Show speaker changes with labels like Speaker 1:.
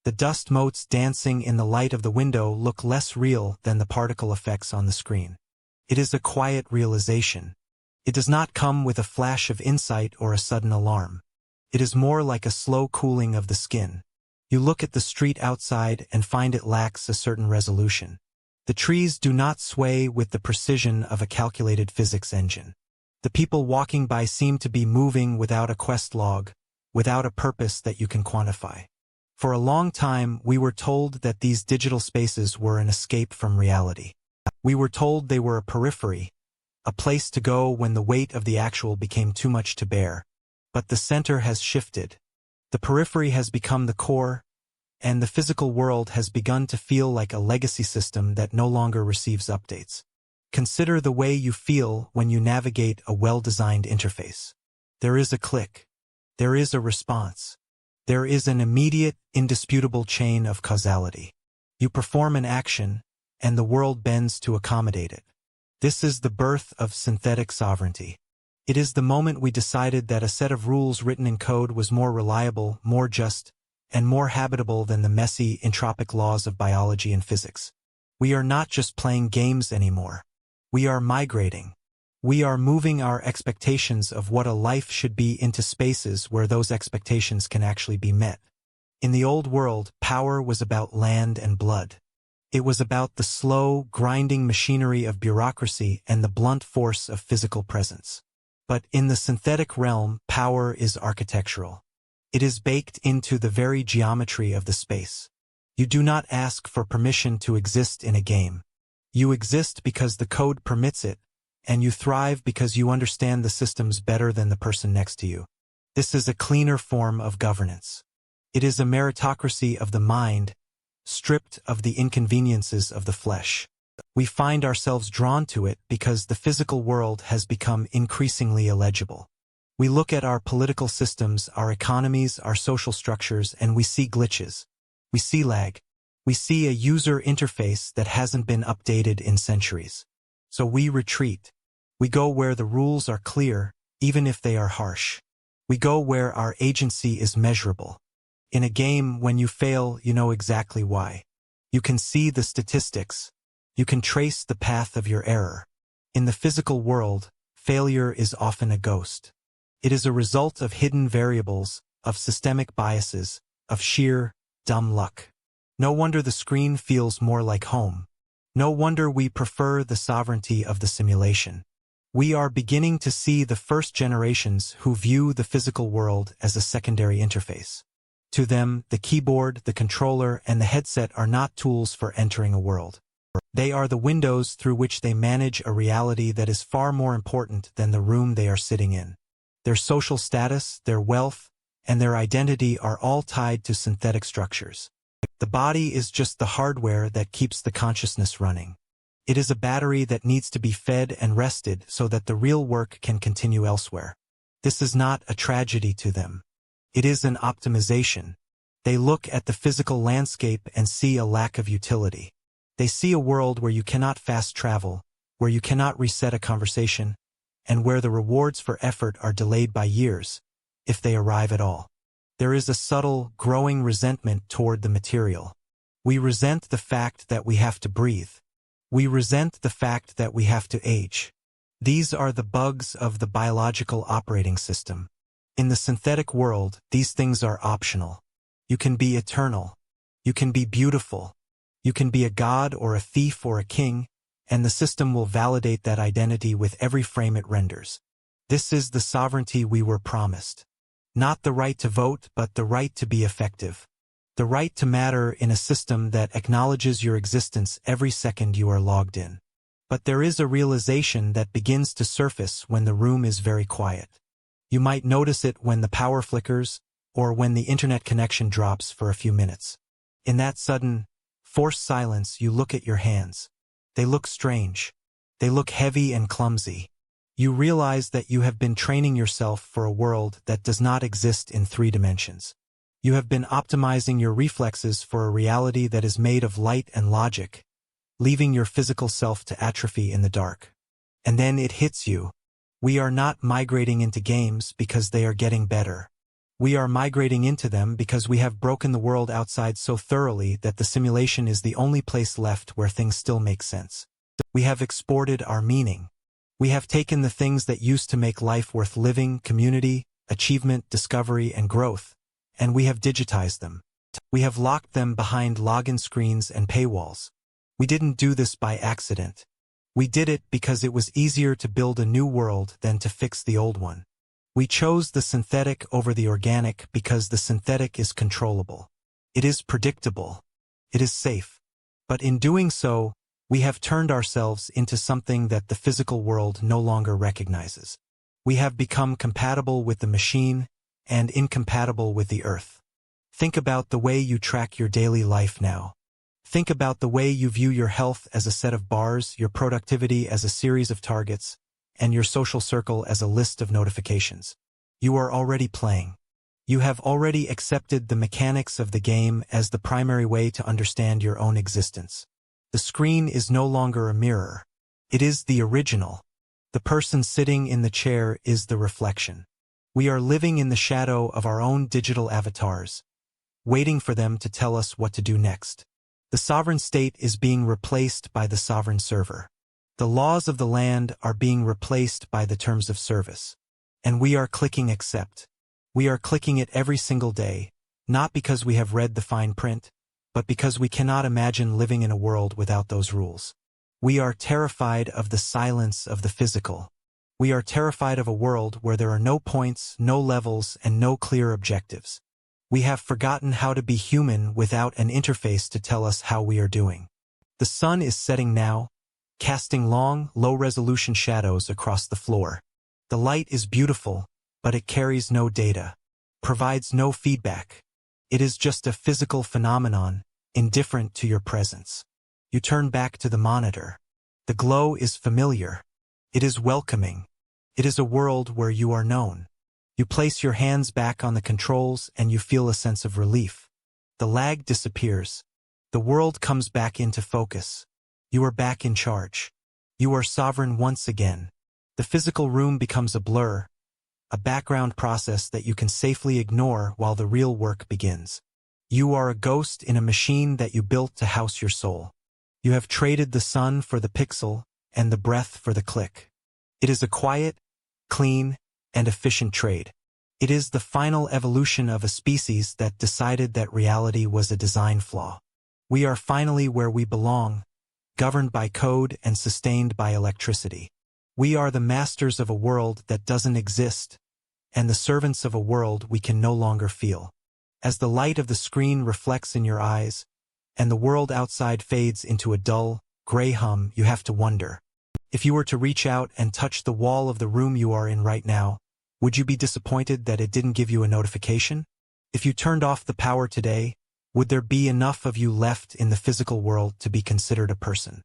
Speaker 1: The dust motes dancing in the light of the window look less real than the particle effects on the screen. It is a quiet realization. It does not come with a flash of insight or a sudden alarm. It is more like a slow cooling of the skin. You look at the street outside and find it lacks a certain resolution. The trees do not sway with the precision of a calculated physics engine. The people walking by seem to be moving without a quest log, without a purpose that you can quantify. For a long time, we were told that these digital spaces were an escape from reality. We were told they were a periphery, a place to go when the weight of the actual became too much to bear. But the center has shifted. The periphery has become the core, and the physical world has begun to feel like a legacy system that no longer receives updates. Consider the way you feel when you navigate a well-designed interface. There is a click. There is a response. There is an immediate, indisputable chain of causality. You perform an action, and the world bends to accommodate it. This is the birth of synthetic sovereignty. It is the moment we decided that a set of rules written in code was more reliable, more just, and more habitable than the messy, entropic laws of biology and physics. We are not just playing games anymore. We are migrating. We are moving our expectations of what a life should be into spaces where those expectations can actually be met. In the old world, power was about land and blood. It was about the slow, grinding machinery of bureaucracy and the blunt force of physical presence. But in the synthetic realm, power is architectural. It is baked into the very geometry of the space. You do not ask for permission to exist in a game. You exist because the code permits it, and you thrive because you understand the systems better than the person next to you. This is a cleaner form of governance. It is a meritocracy of the mind, stripped of the inconveniences of the flesh. We find ourselves drawn to it because the physical world has become increasingly illegible. We look at our political systems, our economies, our social structures, and we see glitches. We see lag. We see a user interface that hasn't been updated in centuries. So we retreat. We go where the rules are clear, even if they are harsh. We go where our agency is measurable. In a game, when you fail, you know exactly why. You can see the statistics. You can trace the path of your error. In the physical world, failure is often a ghost. It is a result of hidden variables, of systemic biases, of sheer, dumb luck. No wonder the screen feels more like home. No wonder we prefer the sovereignty of the simulation. We are beginning to see the first generations who view the physical world as a secondary interface. To them, the keyboard, the controller, and the headset are not tools for entering a world. They are the windows through which they manage a reality that is far more important than the room they are sitting in. Their social status, their wealth, and their identity are all tied to synthetic structures. The body is just the hardware that keeps the consciousness running. It is a battery that needs to be fed and rested so that the real work can continue elsewhere. This is not a tragedy to them. It is an optimization. They look at the physical landscape and see a lack of utility. They see a world where you cannot fast travel, where you cannot reset a conversation, and where the rewards for effort are delayed by years, if they arrive at all. There is a subtle, growing resentment toward the material. We resent the fact that we have to breathe. We resent the fact that we have to age. These are the bugs of the biological operating system. In the synthetic world, these things are optional. You can be eternal. You can be beautiful. You can be a god or a thief or a king, and the system will validate that identity with every frame it renders. This is the sovereignty we were promised. Not the right to vote, but the right to be effective. The right to matter in a system that acknowledges your existence every second you are logged in. But there is a realization that begins to surface when the room is very quiet. You might notice it when the power flickers, or when the internet connection drops for a few minutes. In that sudden, forced silence, you look at your hands. They look strange. They look heavy and clumsy. You realize that you have been training yourself for a world that does not exist in 3 dimensions. You have been optimizing your reflexes for a reality that is made of light and logic, leaving your physical self to atrophy in the dark. And then it hits you. We are not migrating into games because they are getting better. We are migrating into them because we have broken the world outside so thoroughly that the simulation is the only place left where things still make sense. We have exported our meaning. We have taken the things that used to make life worth living, community, achievement, discovery, and growth, and we have digitized them. We have locked them behind login screens and paywalls. We didn't do this by accident. We did it because it was easier to build a new world than to fix the old one. We chose the synthetic over the organic because the synthetic is controllable. It is predictable. It is safe. But in doing so, we have turned ourselves into something that the physical world no longer recognizes. We have become compatible with the machine and incompatible with the earth. Think about the way you track your daily life now. Think about the way you view your health as a set of bars, your productivity as a series of targets, and your social circle as a list of notifications. You are already playing. You have already accepted the mechanics of the game as the primary way to understand your own existence. The screen is no longer a mirror. It is the original. The person sitting in the chair is the reflection. We are living in the shadow of our own digital avatars, waiting for them to tell us what to do next. The sovereign state is being replaced by the sovereign server. The laws of the land are being replaced by the terms of service. And we are clicking accept. We are clicking it every single day, not because we have read the fine print, but because we cannot imagine living in a world without those rules. We are terrified of the silence of the physical. We are terrified of a world where there are no points, no levels, and no clear objectives. We have forgotten how to be human without an interface to tell us how we are doing. The sun is setting now, casting long, low-resolution shadows across the floor. The light is beautiful, but it carries no data, provides no feedback. It is just a physical phenomenon, indifferent to your presence. You turn back to the monitor. The glow is familiar. It is welcoming. It is a world where you are known. You place your hands back on the controls and you feel a sense of relief. The lag disappears. The world comes back into focus. You are back in charge. You are sovereign once again. The physical room becomes a blur, a background process that you can safely ignore while the real work begins. You are a ghost in a machine that you built to house your soul. You have traded the sun for the pixel and the breath for the click. It is a quiet, clean, and efficient trade. It is the final evolution of a species that decided that reality was a design flaw. We are finally where we belong, governed by code and sustained by electricity. We are the masters of a world that doesn't exist, and the servants of a world we can no longer feel. As the light of the screen reflects in your eyes, and the world outside fades into a dull, gray hum, you have to wonder. If you were to reach out and touch the wall of the room you are in right now, would you be disappointed that it didn't give you a notification? If you turned off the power today, would there be enough of you left in the physical world to be considered a person?